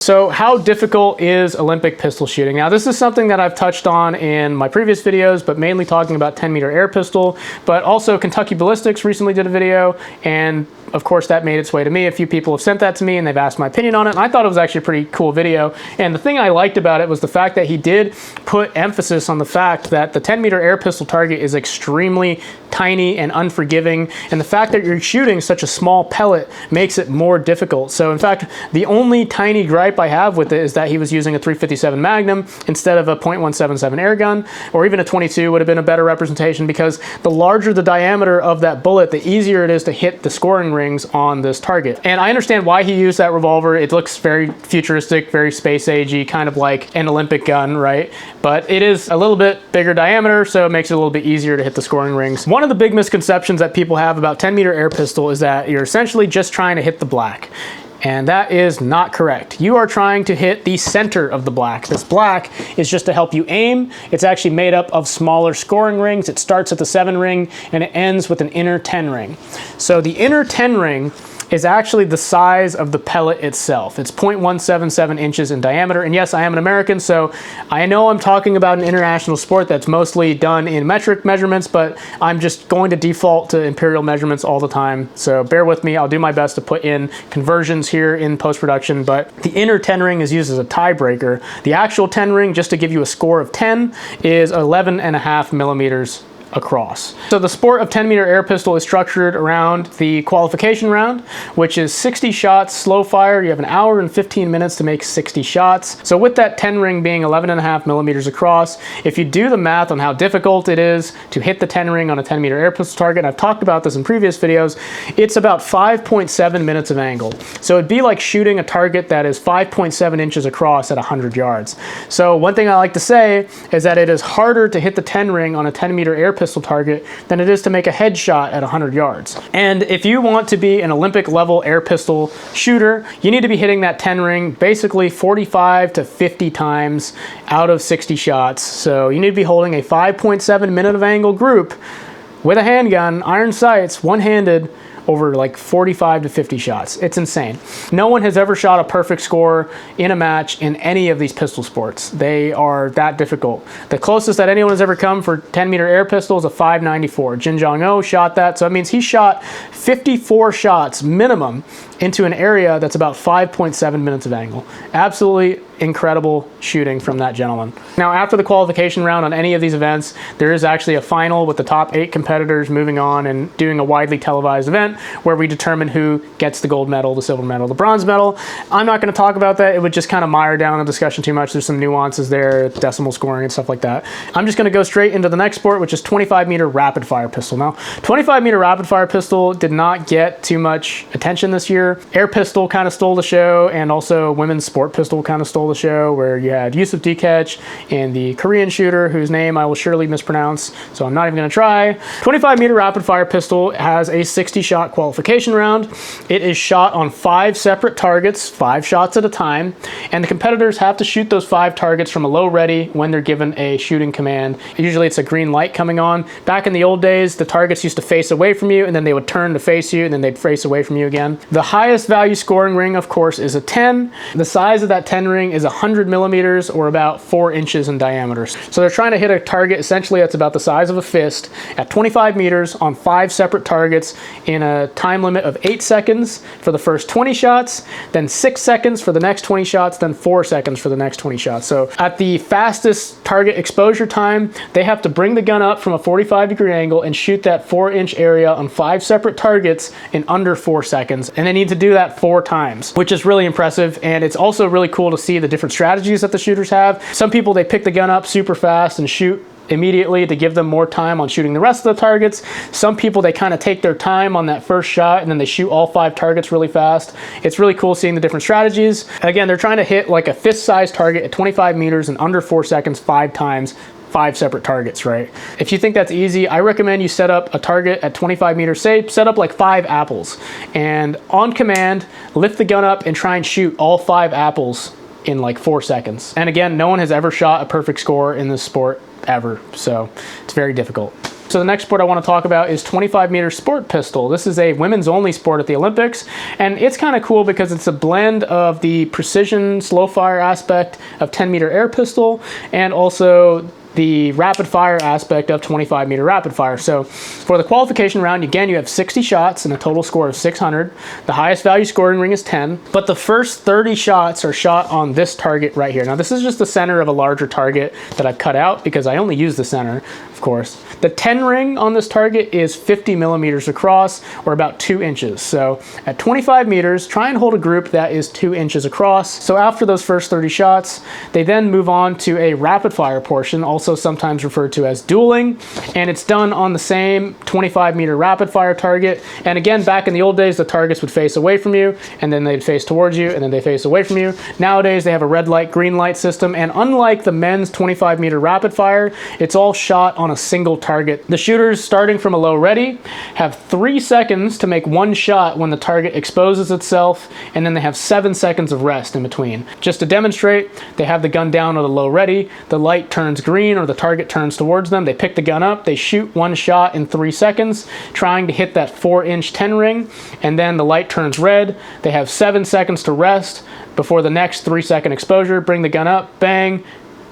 So how difficult is Olympic pistol shooting? Now this is something that I've touched on in my previous videos, but mainly talking about 10-meter air pistol, but also Kentucky Ballistics recently did a video, and of course that made its way to me. A few people have sent that to me and they've asked my opinion on it, and I thought it was actually a pretty cool video. And the thing I liked about it was the fact that he did put emphasis on the fact that the 10-meter air pistol target is extremely tiny and unforgiving, and the fact that you're shooting such a small pellet makes it more difficult. So in fact, the only tiny gripe I have with it is that he was using a .357 Magnum instead of a .177 air gun, or even a 22 would have been a better representation, because the larger the diameter of that bullet, the easier it is to hit the scoring rings on this target. And I understand why he used that revolver. It looks very futuristic, very space agey, kind of like an Olympic gun, right? But it is a little bit bigger diameter, so it makes it a little bit easier to hit the scoring rings. One of the big misconceptions that people have about 10-meter air pistol is that you're essentially just trying to hit the black. And that is not correct. You are trying to hit the center of the black. This black is just to help you aim. It's actually made up of smaller scoring rings. It starts at the 7 ring and it ends with an inner 10 ring. So the inner 10 ring is actually the size of the pellet itself. It's 0.177 inches in diameter. And yes, I am an American, so I know I'm talking about an international sport that's mostly done in metric measurements, but I'm just going to default to imperial measurements all the time. So bear with me, I'll do my best to put in conversions here in post-production, but the inner 10 ring is used as a tiebreaker. The actual 10 ring, just to give you a score of 10, is 11.5 millimeters across. So the sport of 10-meter air pistol is structured around the qualification round, which is 60 shots slow fire. You have an hour and 15 minutes to make 60 shots. So with that 10 ring being 11.5 millimeters across, if you do the math on how difficult it is to hit the 10 ring on a 10-meter air pistol target, and I've talked about this in previous videos, it's about 5.7 minutes of angle. So it'd be like shooting a target that is 5.7 inches across at 100 yards. So one thing I like to say is that it is harder to hit the 10 ring on a 10-meter air pistol target than it is to make a headshot at 100 yards. And if you want to be an Olympic level air pistol shooter, you need to be hitting that 10 ring basically 45 to 50 times out of 60 shots. So you need to be holding a 5.7 minute of angle group with a handgun, iron sights, one-handed, over like 45 to 50 shots. It's insane. No one has ever shot a perfect score in a match in any of these pistol sports. They are that difficult. The closest that anyone has ever come for 10-meter air pistol is a 594. Jin Jong-oh shot that, so that means he shot 54 shots minimum into an area that's about 5.7 minutes of angle. Absolutely incredible shooting from that gentleman. Now, after the qualification round on any of these events, there is actually a final with the top 8 competitors moving on and doing a widely televised event where we determine who gets the gold medal, the silver medal, the bronze medal. I'm not going to talk about that. It would just kind of mire down the discussion too much. There's some nuances there, decimal scoring and stuff like that. I'm just going to go straight into the next sport, which is 25-meter rapid fire pistol. Now, 25-meter rapid fire pistol did not get too much attention this year. Air pistol kind of stole the show, and also women's sport pistol kind of stole the show, where you had Yusuf Dikech and the Korean shooter, whose name I will surely mispronounce, so I'm not even going to try. 25-meter rapid fire pistol has a 60-shot qualification round. It is shot on 5 separate targets, 5 shots at a time, and the competitors have to shoot those 5 targets from a low ready when they're given a shooting command. Usually it's a green light coming on. Back in the old days, the targets used to face away from you, and then they would turn to face you, and then they'd face away from you again. The highest value scoring ring, of course, is a 10. The size of that 10 ring is 100 millimeters, or about 4 inches in diameter. So they're trying to hit a target essentially that's about the size of a fist at 25 meters on 5 separate targets in a time limit of 8 seconds for the first 20 shots, then 6 seconds for the next 20 shots, then 4 seconds for the next 20 shots. So at the fastest target exposure time, they have to bring the gun up from a 45-degree angle and shoot that 4-inch area on 5 separate targets in under 4 seconds. And they need to do that 4 times, which is really impressive. And it's also really cool to see the different strategies that the shooters have. Some people, they pick the gun up super fast and shoot immediately to give them more time on shooting the rest of the targets. Some people, they kind of take their time on that first shot and then they shoot all 5 targets really fast. It's really cool seeing the different strategies. Again, they're trying to hit like a fist-sized target at 25 meters in under 4 seconds 5 times. 5 separate targets, right? If you think that's easy, I recommend you set up a target at 25 meters. Say, set up like 5 apples, and on command, lift the gun up and try and shoot all 5 apples in like 4 seconds. And again, no one has ever shot a perfect score in this sport ever, so it's very difficult. So the next sport I want to talk about is 25 meter sport pistol. This is a women's only sport at the Olympics, and it's kind of cool because it's a blend of the precision slow fire aspect of 10 meter air pistol and also the rapid fire aspect of 25 meter rapid fire. So for the qualification round, again, you have 60 shots and a total score of 600. The highest value scoring ring is 10, but the first 30 shots are shot on this target right here. Now this is just the center of a larger target that I've cut out because I only use the center, of course. The 10 ring on this target is 50 millimeters across, or about 2 inches. So at 25 meters, try and hold a group that is 2 inches across. So after those first 30 shots, they then move on to a rapid fire portion, also sometimes referred to as dueling, and it's done on the same 25 meter rapid fire target. And again, back in the old days, the targets would face away from you, and then they'd face towards you, and then they face away from you. Nowadays, they have a red light, green light system, and unlike the men's 25 meter rapid fire, it's all shot on a single target. The shooters, starting from a low ready, have 3 seconds to make one shot when the target exposes itself, and then they have 7 seconds of rest in between. Just to demonstrate, they have the gun down at a low ready, the light turns green or the target turns towards them, they pick the gun up, they shoot one shot in 3 seconds, trying to hit that 4-inch 10 ring, and then the light turns red, they have 7 seconds to rest before the next 3-second exposure, bring the gun up, bang,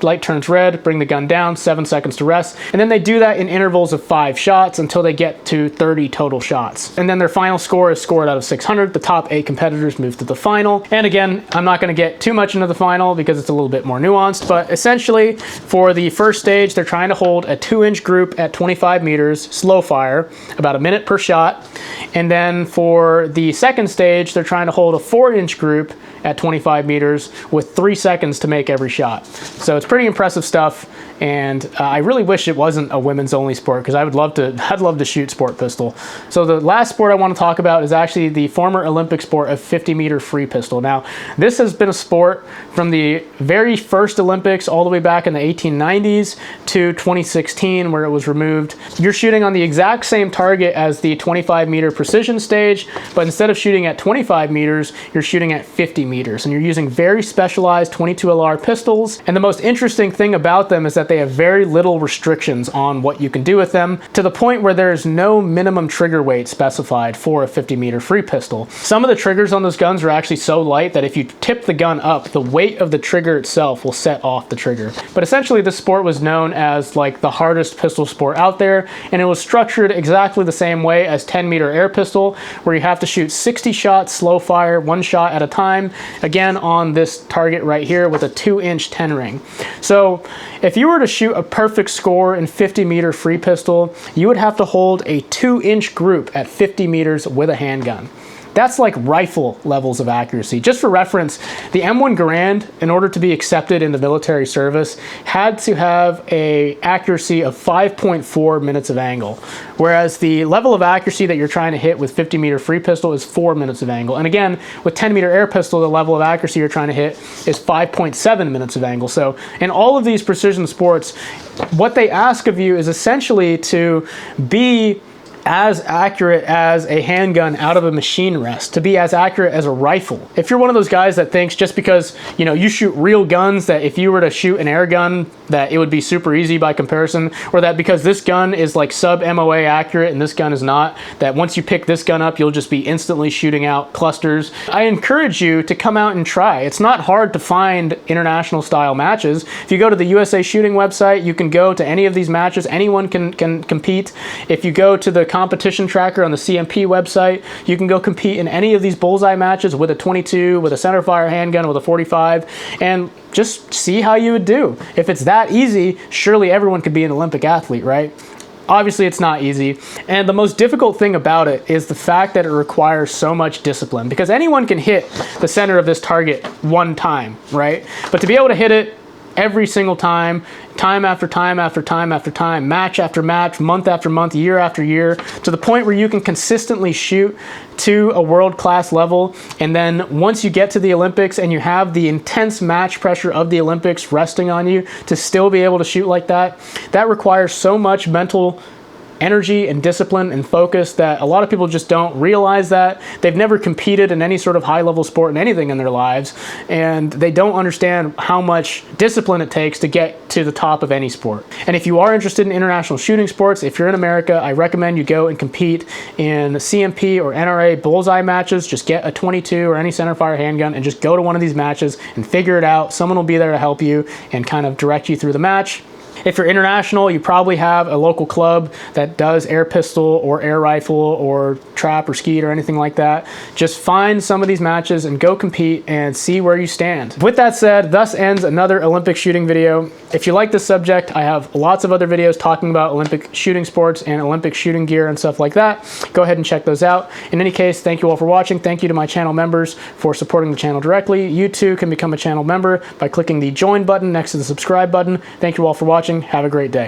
light turns red, bring the gun down, 7 seconds to rest, and then they do that in intervals of 5 shots until they get to 30 total shots. And then their final score is scored out of 600. The top 8 competitors move to the final. And again, I'm not going to get too much into the final because it's a little bit more nuanced, but essentially for the first stage, they're trying to hold a 2-inch group at 25 meters, slow fire, about a minute per shot. And then for the second stage, they're trying to hold a 4-inch group at 25 meters with 3 seconds to make every shot. So it's pretty impressive stuff, and I really wish it wasn't a women's only sport because I'd love to shoot sport pistol. So the last sport I want to talk about is actually the former Olympic sport of 50 meter free pistol. Now, this has been a sport from the very first Olympics all the way back in the 1890s to 2016 where it was removed. You're shooting on the exact same target as the 25 meter precision stage, but instead of shooting at 25 meters, you're shooting at 50 meters, and you're using very specialized 22 LR pistols. And the most interesting thing about them is that they have very little restrictions on what you can do with them, to the point where there's no minimum trigger weight specified for a 50 meter free pistol. Some of the triggers on those guns are actually so light that if you tip the gun up, the weight of the trigger itself will set off the trigger. But essentially this sport was known as like the hardest pistol sport out there, and it was structured exactly the same way as 10 meter air pistol, where you have to shoot 60 shots slow fire, 1 shot at a time, again on this target right here with a 2-inch 10 ring. So if you were to shoot a perfect score in 50 meter free pistol, you would have to hold a 2-inch group at 50 meters with a handgun. That's like rifle levels of accuracy. Just for reference, the M1 Garand, in order to be accepted in the military service, had to have an accuracy of 5.4 minutes of angle, whereas the level of accuracy that you're trying to hit with 50 meter free pistol is 4 minutes of angle. And again, with 10 meter air pistol, the level of accuracy you're trying to hit is 5.7 minutes of angle. So in all of these precision sports, what they ask of you is essentially to be as accurate as a handgun out of a machine rest, to be as accurate as a rifle. If you're one of those guys that thinks just because, you know, you shoot real guns, that if you were to shoot an air gun, that it would be super easy by comparison, or that because this gun is like sub MOA accurate and this gun is not, that once you pick this gun up, you'll just be instantly shooting out clusters. I encourage you to come out and try. It's not hard to find international style matches. If you go to the USA Shooting website, you can go to any of these matches. Anyone can compete. If you go to the competition tracker on the CMP website, you can go compete in any of these bullseye matches with a 22, with a centerfire handgun, with a 45, and just see how you would do. If it's that easy, surely everyone could be an Olympic athlete, right? Obviously, it's not easy. And the most difficult thing about it is the fact that it requires so much discipline, because anyone can hit the center of this target one time, right? But to be able to hit it every single time, time after time after time after time, match after match, month after month, year after year, to the point where you can consistently shoot to a world-class level. And then once you get to the Olympics and you have the intense match pressure of the Olympics resting on you, to still be able to shoot like that, that requires so much mental energy and discipline and focus that a lot of people just don't realize. That they've never competed in any sort of high-level sport in anything in their lives, and they don't understand how much discipline it takes to get to the top of any sport. And if you are interested in international shooting sports, if you're in America, I recommend you go and compete in CMP or NRA bullseye matches. Just get a 22 or any centerfire handgun and just go to one of these matches and figure it out. Someone will be there to help you and kind of direct you through the match. If you're international, you probably have a local club that does air pistol or air rifle or trap or skeet or anything like that. Just find some of these matches and go compete and see where you stand. With that said, thus ends another Olympic shooting video. If you like this subject, I have lots of other videos talking about Olympic shooting sports and Olympic shooting gear and stuff like that. Go ahead and check those out. In any case, thank you all for watching. Thank you to my channel members for supporting the channel directly. You too can become a channel member by clicking the join button next to the subscribe button. Thank you all for watching. Have a great day.